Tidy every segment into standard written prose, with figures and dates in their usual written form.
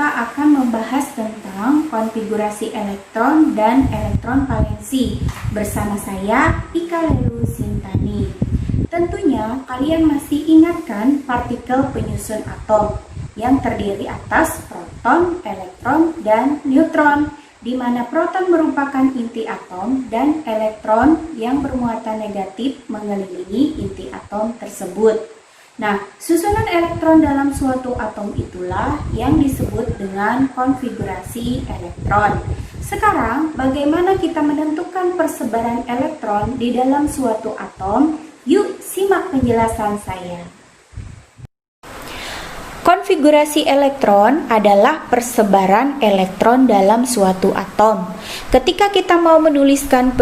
kita akan membahas tentang konfigurasi elektron dan elektron valensi bersama saya, Ika Lelu Sintani. Tentunya kalian masih ingatkan partikel penyusun atom yang terdiri atas proton, elektron, dan neutron, di mana proton merupakan inti atom dan elektron yang bermuatan negatif mengelilingi inti atom tersebut. Nah, susunan elektron dalam suatu atom itulah yang disebut dengan konfigurasi elektron. Sekarang, bagaimana kita menentukan persebaran elektron di dalam suatu atom? Yuk, simak penjelasan saya. Konfigurasi elektron adalah persebaran elektron dalam suatu atom. Ketika kita mau menuliskan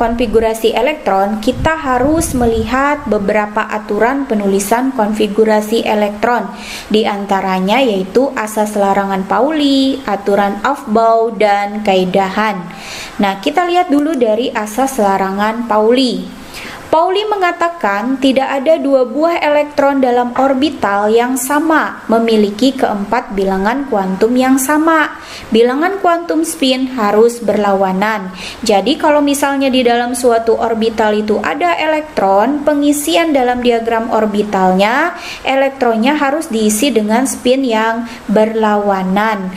konfigurasi elektron, kita harus melihat beberapa aturan penulisan konfigurasi elektron. Di antaranya yaitu asas larangan Pauli, aturan Aufbau, dan kaidahan. Nah, kita lihat dulu dari asas larangan Pauli. Pauli mengatakan tidak ada dua buah elektron dalam orbital yang sama memiliki keempat bilangan kuantum yang sama. Bilangan kuantum spin harus berlawanan. Jadi kalau misalnya di dalam suatu orbital itu ada elektron, pengisian dalam diagram orbitalnya, elektronnya harus diisi dengan spin yang berlawanan.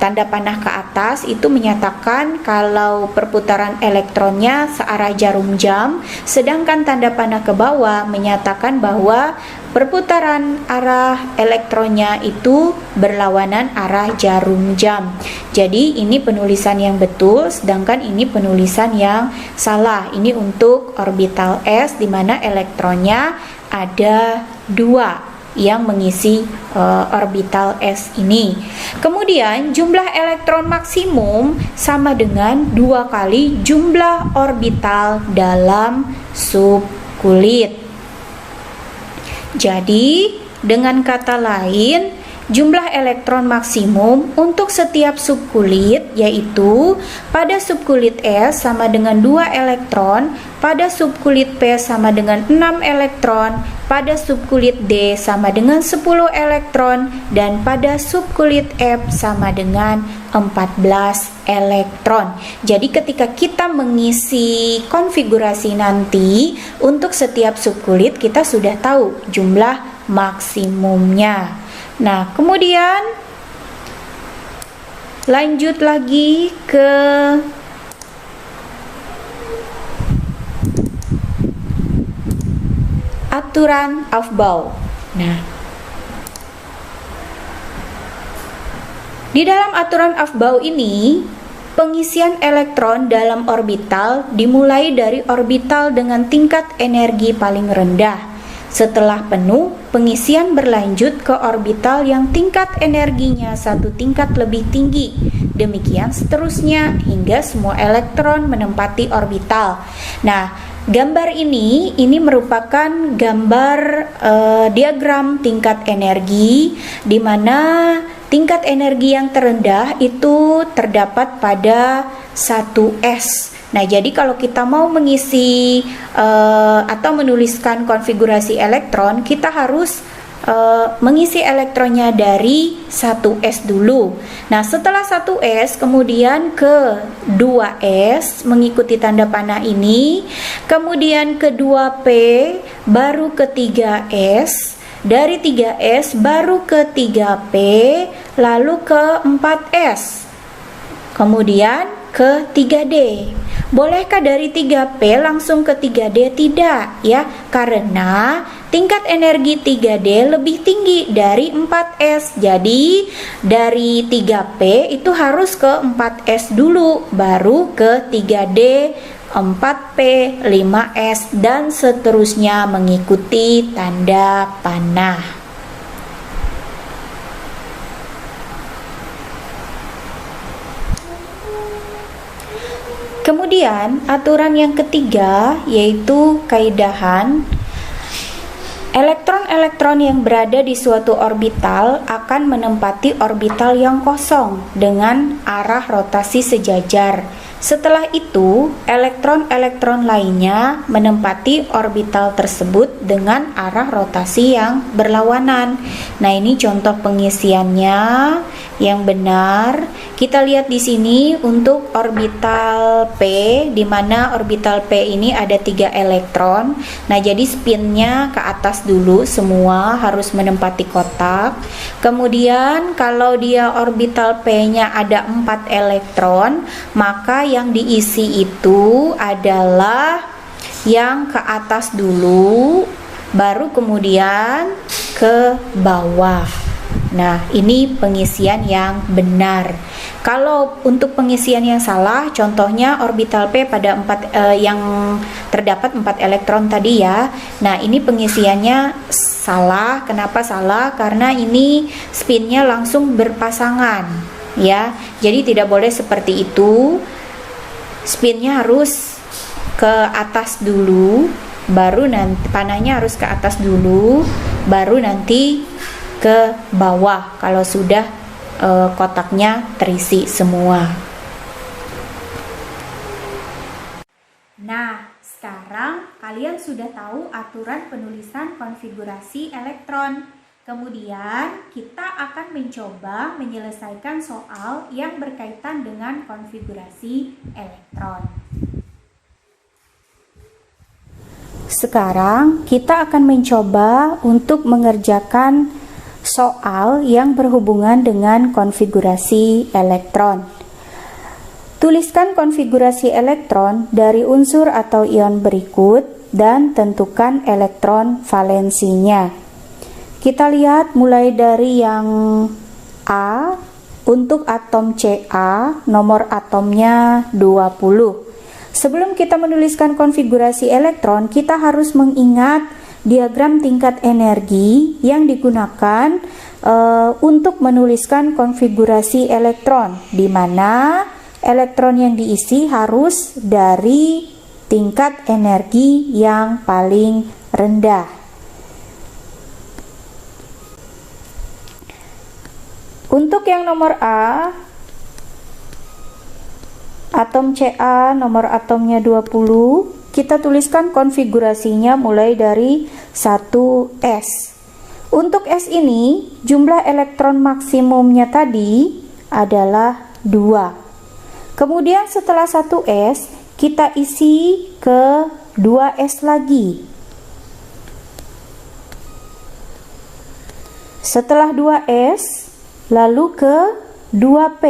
Tanda panah ke atas itu menyatakan kalau perputaran elektronnya searah jarum jam, sedangkan tanda panah ke bawah menyatakan bahwa perputaran arah elektronnya itu berlawanan arah jarum jam. Jadi ini penulisan yang betul, sedangkan ini penulisan yang salah. Ini untuk orbital S di mana elektronnya ada dua yang mengisi orbital S ini. Kemudian jumlah elektron maksimum sama dengan 2 kali jumlah orbital dalam subkulit. Jadi dengan kata lain, jumlah elektron maksimum untuk setiap subkulit yaitu pada subkulit S sama dengan 2 elektron, pada subkulit P sama dengan 6 elektron, pada subkulit D sama dengan 10 elektron, dan pada subkulit F sama dengan 14 elektron. Jadi ketika kita mengisi konfigurasi nanti untuk setiap subkulit kita sudah tahu jumlah maksimumnya. Nah, kemudian lanjut lagi ke aturan Aufbau. Nah, di dalam aturan Aufbau ini, pengisian elektron dalam orbital dimulai dari orbital dengan tingkat energi paling rendah. Setelah penuh, pengisian berlanjut ke orbital yang tingkat energinya satu tingkat lebih tinggi. Demikian seterusnya hingga semua elektron menempati orbital. Nah, gambar ini merupakan gambar diagram tingkat energi, di mana tingkat energi yang terendah itu terdapat pada 1S. Nah, jadi kalau kita mau mengisi atau menuliskan konfigurasi elektron, kita harus mengisi elektronnya dari 1S dulu. Nah, setelah 1S kemudian ke 2S mengikuti tanda panah ini, kemudian ke 2P, baru ke 3S, dari 3S baru ke 3P, lalu ke 4S, kemudian ke 3D. Bolehkah dari 3P langsung ke 3D? Tidak, ya, karena tingkat energi 3D lebih tinggi dari 4S. Jadi dari 3P itu harus ke 4S dulu, baru ke 3D, 4P, 5S, dan seterusnya mengikuti tanda panah. Kemudian aturan yang ketiga yaitu kaidahan. Elektron-elektron yang berada di suatu orbital akan menempati menempati orbital yang kosong dengan arah rotasi sejajar. Setelah itu, elektron-elektron lainnya menempati orbital tersebut dengan arah rotasi yang berlawanan. Nah, ini contoh pengisiannya yang benar. Kita lihat di sini untuk orbital P, di mana orbital P ini ada 3 elektron. Nah, jadi spinnya ke atas dulu, semua harus menempati kotak. Kemudian kalau dia orbital P-nya ada 4 elektron, maka yang diisi itu adalah yang ke atas dulu, baru kemudian ke bawah. Nah, ini pengisian yang benar. Kalau untuk pengisian yang salah, contohnya orbital P pada yang terdapat 4 elektron tadi ya. Nah, ini pengisiannya salah. Kenapa salah? Karena ini spinnya langsung berpasangan ya. Jadi tidak boleh seperti itu. Spinnya harus ke atas dulu, baru nanti panahnya harus ke atas dulu, baru nanti ke bawah kalau sudah kotaknya terisi semua. Nah, sekarang kalian sudah tahu aturan penulisan konfigurasi elektron. Kemudian kita akan mencoba menyelesaikan soal yang berkaitan dengan konfigurasi elektron. Sekarang kita akan mencoba untuk mengerjakan soal yang berhubungan dengan konfigurasi elektron. Tuliskan konfigurasi elektron dari unsur atau ion berikut dan tentukan elektron valensinya. Kita lihat mulai dari yang A, untuk atom Ca, nomor atomnya 20. Sebelum kita menuliskan konfigurasi elektron, kita harus mengingat diagram tingkat energi yang digunakan untuk menuliskan konfigurasi elektron, di mana elektron yang diisi harus dari tingkat energi yang paling rendah. Untuk yang nomor A, atom Ca, nomor atomnya 20, kita tuliskan konfigurasinya mulai dari 1s. Untuk S ini, jumlah elektron maksimumnya tadi adalah 2. Kemudian setelah 1s, kita isi ke 2s lagi. Setelah 2s, lalu ke 2P,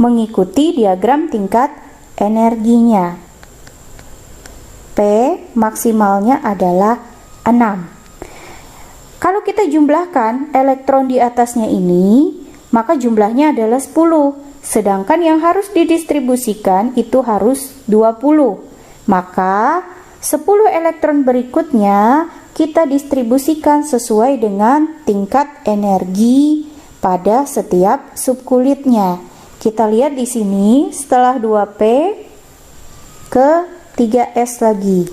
mengikuti diagram tingkat energinya. P maksimalnya adalah 6. Kalau kita jumlahkan elektron di atasnya ini, maka jumlahnya adalah 10. Sedangkan yang harus didistribusikan itu harus 20. Maka 10 elektron berikutnya kita distribusikan sesuai dengan tingkat energi pada setiap subkulitnya. Kita lihat di sini setelah 2P ke 3S lagi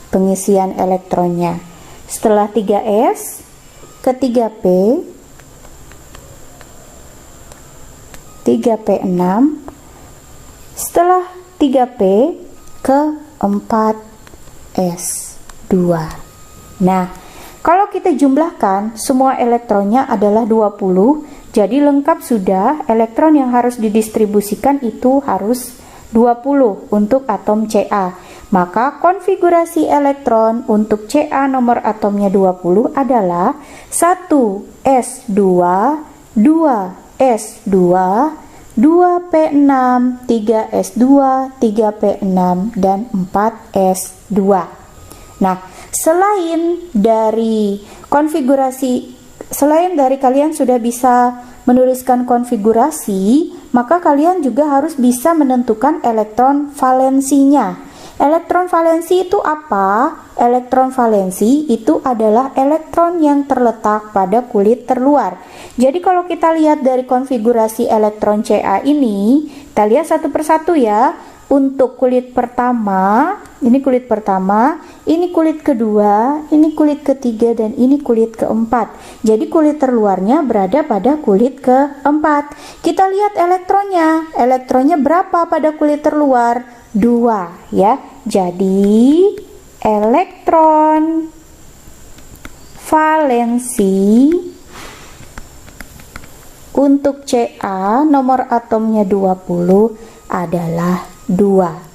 pengisian elektronnya. Setelah 3S ke 3P, 3P6, setelah 3P ke 4S2. Nah, kalau kita jumlahkan, semua elektronnya adalah 20, jadi lengkap sudah elektron yang harus didistribusikan itu harus 20 untuk atom Ca. Maka konfigurasi elektron untuk Ca nomor atomnya 20 adalah 1s2, 2s2, 2p6, 3s2, 3p6, dan 4s2. Nah, selain dari kalian sudah bisa menuliskan konfigurasi, maka kalian juga harus bisa menentukan elektron valensinya. Elektron valensi itu apa? Elektron valensi itu adalah elektron yang terletak pada kulit terluar. Jadi kalau kita lihat dari konfigurasi elektron Ca ini, kita lihat satu persatu ya. untuk kulit pertama, ini kulit pertama, ini kulit kedua, ini kulit ketiga, dan ini kulit keempat. Jadi kulit terluarnya berada pada kulit keempat. Kita lihat elektronnya. Elektronnya berapa pada kulit terluar? 2 ya. Jadi elektron valensi untuk Ca nomor atomnya 20 adalah 2.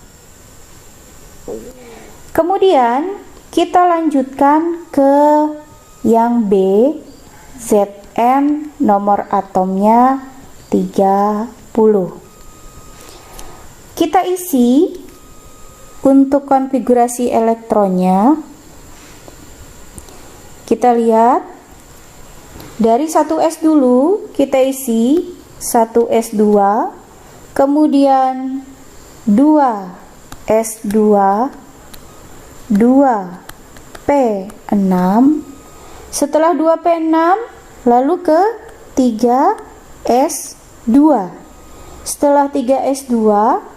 Kemudian kita lanjutkan ke yang B, Zn nomor atomnya 30. Kita isi untuk konfigurasi elektronnya. Kita lihat dari 1s dulu, kita isi 1s2, kemudian 2s2, 2p6, setelah 2p6 lalu ke 3s2, setelah 3s2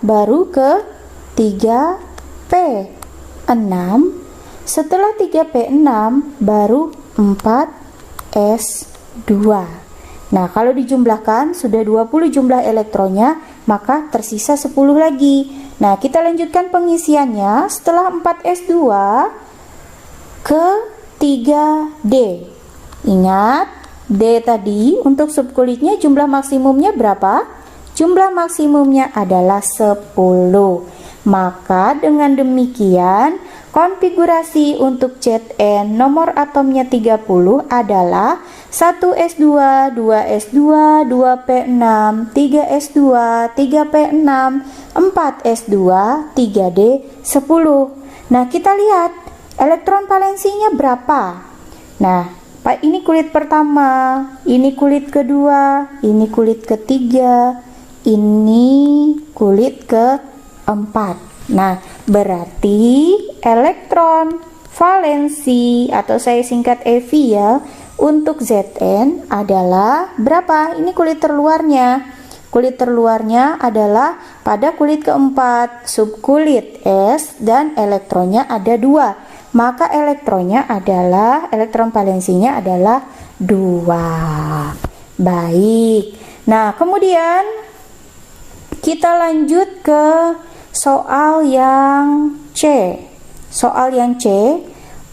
baru ke 3p6, setelah 3p6 baru 4s2. Nah, kalau dijumlahkan sudah 20 jumlah elektronnya, maka tersisa 10 lagi. Nah, kita lanjutkan pengisiannya setelah 4s2 ke 3d. Ingat, D tadi untuk subkulitnya jumlah maksimumnya berapa? Jumlah maksimumnya adalah 10. Maka dengan demikian konfigurasi untuk Zn nomor atomnya 30 adalah 1s2, 2s2, 2p6, 3s2, 3p6, 4s2, 3d, 10. Nah, kita lihat elektron valensinya berapa. Nah, ini kulit pertama, ini kulit kedua, ini kulit ketiga, ini kulit keempat. Nah, berarti elektron valensi atau saya singkat EV ya, untuk Zn adalah berapa? Ini kulit terluarnya. Kulit terluarnya adalah pada kulit keempat, subkulit S, dan elektronnya ada 2. Maka elektron valensinya adalah 2. Baik. Nah, kemudian kita lanjut ke soal yang C. Soal yang C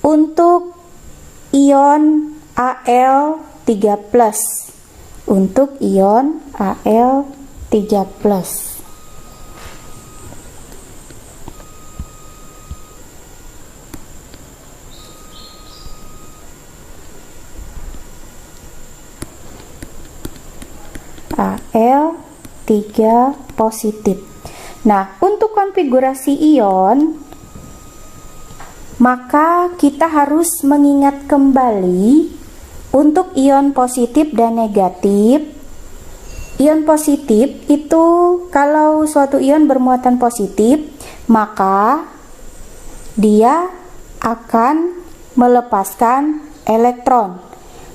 untuk ion Al3+. Untuk ion Al3+. Al3 positif. Nah, untuk konfigurasi ion, maka kita harus mengingat kembali untuk ion positif dan negatif. Ion positif itu kalau suatu ion bermuatan positif, maka dia akan melepaskan elektron.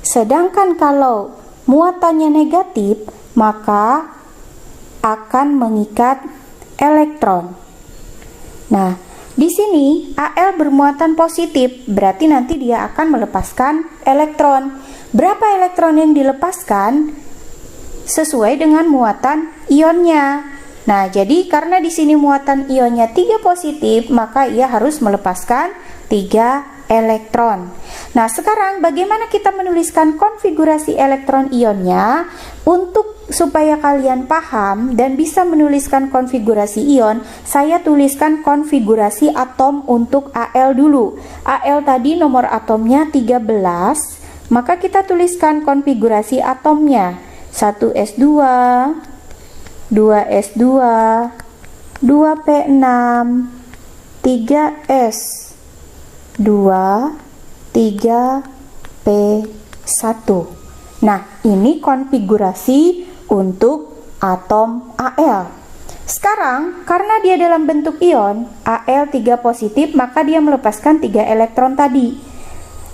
Sedangkan kalau muatannya negatif, maka akan mengikat elektron. Nah, di sini Al bermuatan positif, berarti nanti dia akan melepaskan elektron. Berapa elektron yang dilepaskan? Sesuai dengan muatan ionnya. Nah, jadi karena di sini muatan ionnya 3 positif, maka ia harus melepaskan 3 elektron. Nah, sekarang bagaimana kita menuliskan konfigurasi elektron ionnya? Untuk supaya kalian paham dan bisa menuliskan konfigurasi ion, saya tuliskan konfigurasi atom untuk Al dulu. Al tadi nomor atomnya 13, maka kita tuliskan konfigurasi atomnya. 1s2, 2s2, 2p6, 3s2, 3p1. Nah, ini konfigurasi untuk atom Al. Sekarang, karena dia dalam bentuk ion, Al 3 positif, maka dia melepaskan 3 elektron tadi.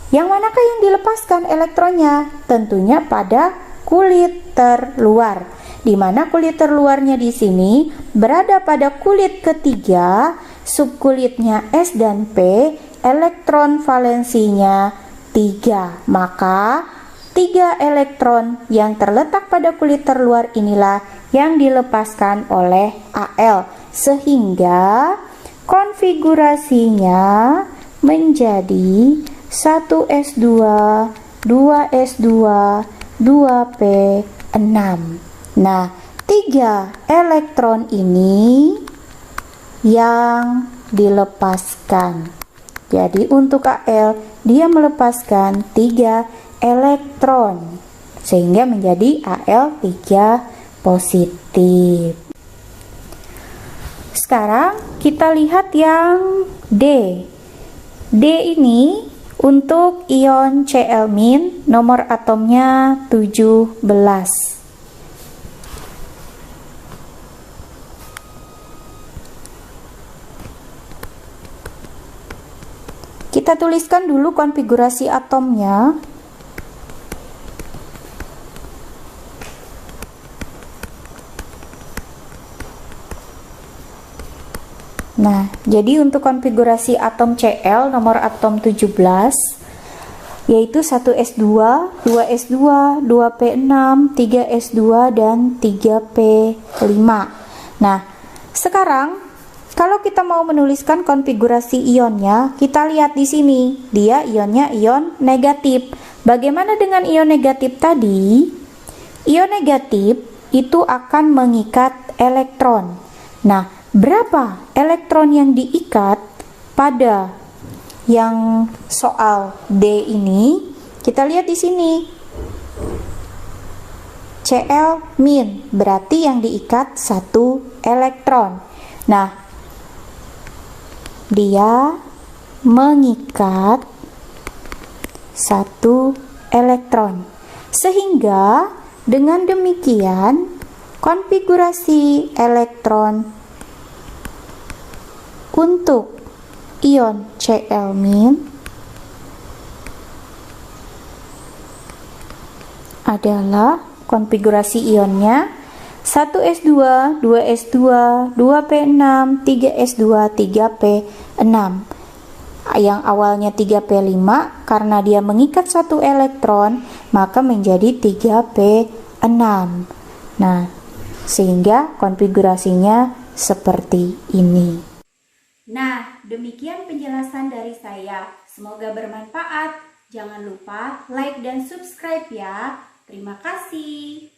Yang manakah yang dilepaskan elektronnya? Tentunya pada kulit terluar. Di mana kulit terluarnya di sini berada pada kulit ketiga, subkulitnya S dan P, elektron valensinya 3. Maka 3 elektron yang terletak pada kulit terluar inilah yang dilepaskan oleh Al, sehingga konfigurasinya menjadi 1s2, 2s2, 2p6. Nah, 3 elektron ini yang dilepaskan. Jadi untuk Al, dia melepaskan 3 elektron, sehingga menjadi Al3 positif. Sekarang kita lihat yang D. D ini untuk ion Cl-, nomor atomnya 17. Kita tuliskan dulu konfigurasi atomnya. Nah, jadi untuk konfigurasi atom Cl nomor atom 17 yaitu 1s2, 2s2, 2p6, 3s2 dan 3p5. Nah, sekarang kalau kita mau menuliskan konfigurasi ionnya, kita lihat di sini, dia ionnya ion negatif. Bagaimana dengan ion negatif tadi? Ion negatif itu akan mengikat elektron. Nah, berapa elektron yang diikat pada yang soal D ini? Kita lihat di sini. Cl-, berarti yang diikat 1 elektron. Nah, dia mengikat 1 elektron, sehingga dengan demikian konfigurasi elektron untuk ion Cl- adalah konfigurasi ionnya 1s2, 2s2, 2p6, 3s2, 3p6. Yang awalnya 3p5 karena dia mengikat 1 elektron, maka menjadi 3p6. Nah, sehingga konfigurasinya seperti ini. Nah, demikian penjelasan dari saya. Semoga bermanfaat. Jangan lupa like dan subscribe ya. Terima kasih.